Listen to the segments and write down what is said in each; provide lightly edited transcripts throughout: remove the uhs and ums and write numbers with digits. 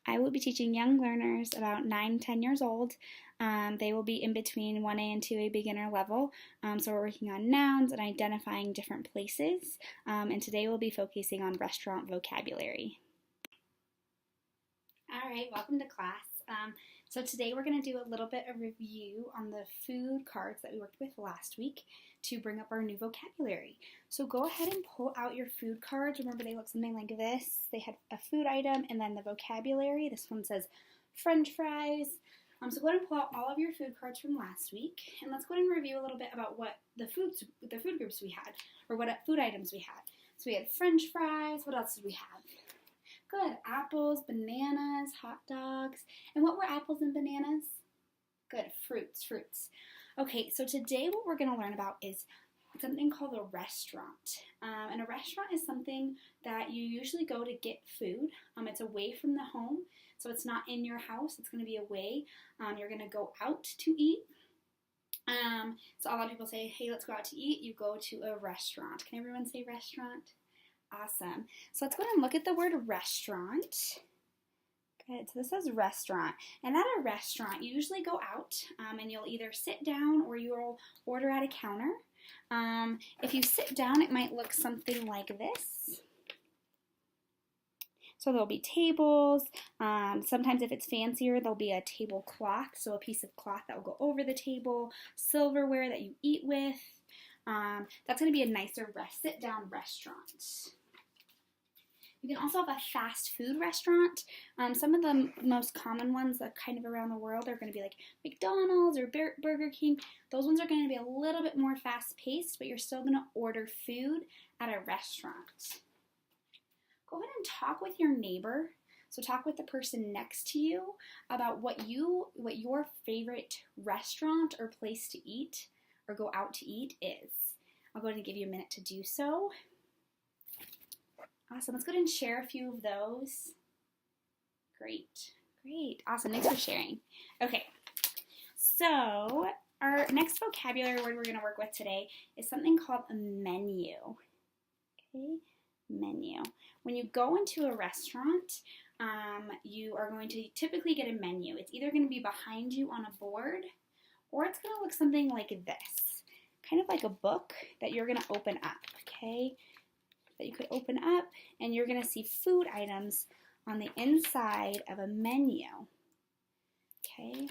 I will be teaching young learners about 9, 10 years old. They will be in between 1A and 2A beginner level. So we're working on nouns and identifying different places. And today we'll be focusing on restaurant vocabulary. All right, welcome to class. So today we're going to do a little bit of review on the food cards that we worked with last week to bring up our new vocabulary. So go ahead and pull out your food cards. Remember, they look something like this. They had a food item and then the vocabulary. This one says French fries. So go ahead and pull out all of your food cards from last week, and let's go ahead and review a little bit about what the food groups we had, or what food items we had. So we had French fries. What else did we have? Good. Apples, bananas, hot dogs. And what were apples and bananas? Good. Fruits. Okay, so today what we're going to learn about is something called a restaurant. And a restaurant is something that you usually go to get food. It's away from the home, so it's not in your house. It's going to be away. You're going to go out to eat. So a lot of people say, hey, let's go out to eat. You go to a restaurant. Can everyone say restaurant? Awesome. So let's go ahead and look at the word restaurant. Good. So this says restaurant. And at a restaurant, you usually go out and you'll either sit down or you'll order at a counter. If you sit down, it might look something like this. So there'll be tables. Sometimes if it's fancier, there'll be a tablecloth, so a piece of cloth that will go over the table, silverware that you eat with. That's going to be a nicer sit-down restaurant. You can also have a fast food restaurant. Some of the most common ones that kind of around the world are going to be like McDonald's or Burger King. Those ones are going to be a little bit more fast-paced, but you're still going to order food at a restaurant. Go ahead and talk with your neighbor. So talk with the person next to you about what your favorite restaurant or place to eat or go out to eat is. I'll go ahead and give you a minute to do so. Awesome. Let's go ahead and share a few of those. Great. Awesome. Thanks for sharing. Okay. So our next vocabulary word we're going to work with today is something called a menu. Okay. Menu. When you go into a restaurant, you are going to typically get a menu. It's either going to be behind you on a board, or it's going to look something like this, kind of like a book that you're going to open up, okay? That you could open up, and you're going to see food items on the inside of a menu, okay?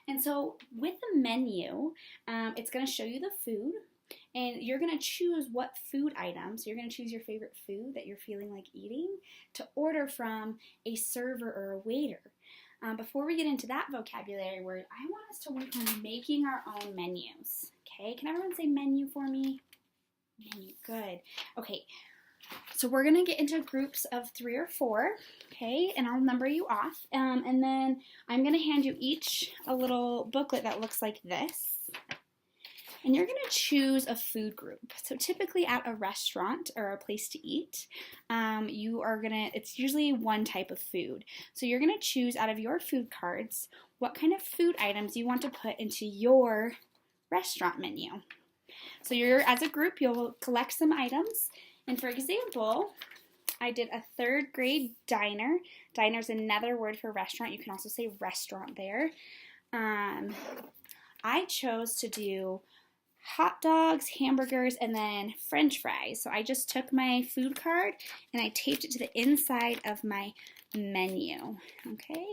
And so with the menu, it's going to show you the food, and you're going to choose what food items, you're going to choose your favorite food that you're feeling like eating to order from a server or a waiter. Before we get into that vocabulary word, I want us to work on making our own menus. Okay, can everyone say menu for me? Menu, good. Okay, so we're going to get into groups of 3 or 4, okay, and I'll number you off, and then I'm going to hand you each a little booklet that looks like this. And you're going to choose a food group. So typically at a restaurant or a place to eat, it's usually one type of food. So you're going to choose out of your food cards what kind of food items you want to put into your restaurant menu. So as a group, you'll collect some items. And for example, I did a 3rd grade diner. Diner is another word for restaurant. You can also say restaurant there. I chose to do hot dogs, hamburgers, and then French fries. So I just took my food card and I taped it to the inside of my menu. Okay?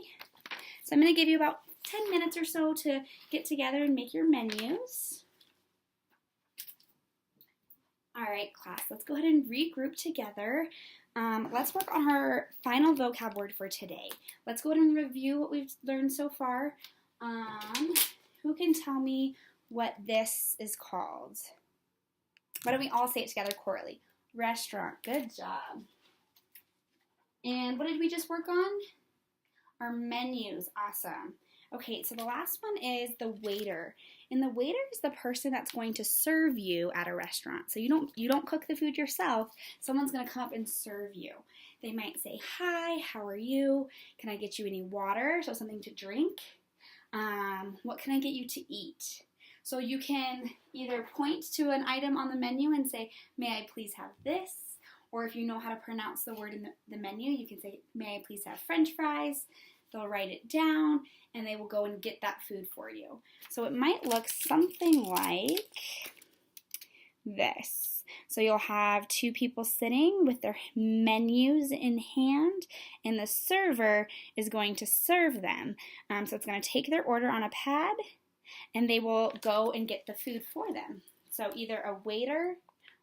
So I'm going to give you about 10 minutes or so to get together and make your menus. All right, class, let's go ahead and regroup together. Let's work on our final vocab word for today. Let's go ahead and review what we've learned so far. Who can tell me what this is called? Why don't we all say it together correctly? Restaurant. Good job. And what did we just work on? Our menus. Awesome. Okay, so the last one is the waiter. And the waiter is the person that's going to serve you at a restaurant. So you don't cook the food yourself. Someone's going to come up and serve you. They might say, hi, how are you? Can I get you any water? So something to drink. What can I get you to eat? So you can either point to an item on the menu and say, may I please have this? Or if you know how to pronounce the word in the menu, you can say, may I please have French fries? They'll write it down and they will go and get that food for you. So it might look something like this. So you'll have two people sitting with their menus in hand, and the server is going to serve them. So it's going to take their order on a pad, and they will go and get the food for them. So either a waiter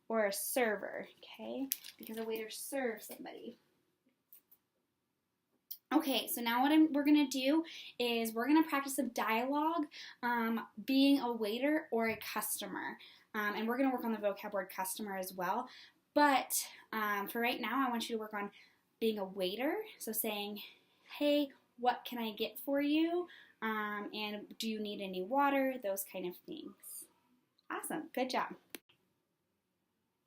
or a server, okay? Because a waiter serves somebody. Okay, so now what we're going to do is we're going to practice a dialogue being a waiter or a customer. And we're going to work on the vocab word customer as well. But for right now, I want you to work on being a waiter. So saying, hey, what can I get for you? And do you need any water? Those kind of things. Awesome. Good job.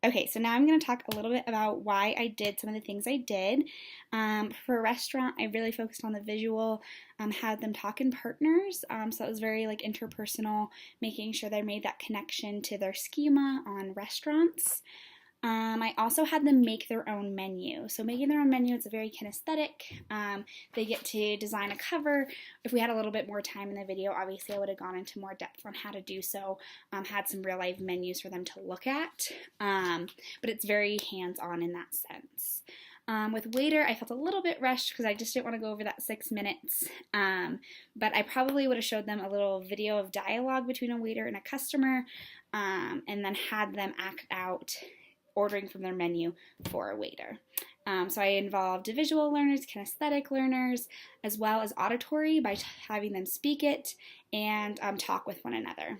Okay, so now I'm going to talk a little bit about why I did some of the things I did. For a restaurant, I really focused on the visual, had them talk in partners, so it was very like interpersonal, making sure they made that connection to their schema on restaurants. I also had them make their own menu. So making their own menu is very kinesthetic. They get to design a cover. If we had a little bit more time in the video, obviously I would have gone into more depth on how to do so. Had some real life menus for them to look at. But it's very hands-on in that sense. With waiter, I felt a little bit rushed because I just didn't want to go over that 6 minutes. But I probably would have showed them a little video of dialogue between a waiter and a customer, and then had them act out ordering from their menu for a waiter. So I involved visual learners, kinesthetic learners, as well as auditory by having them speak it and talk with one another.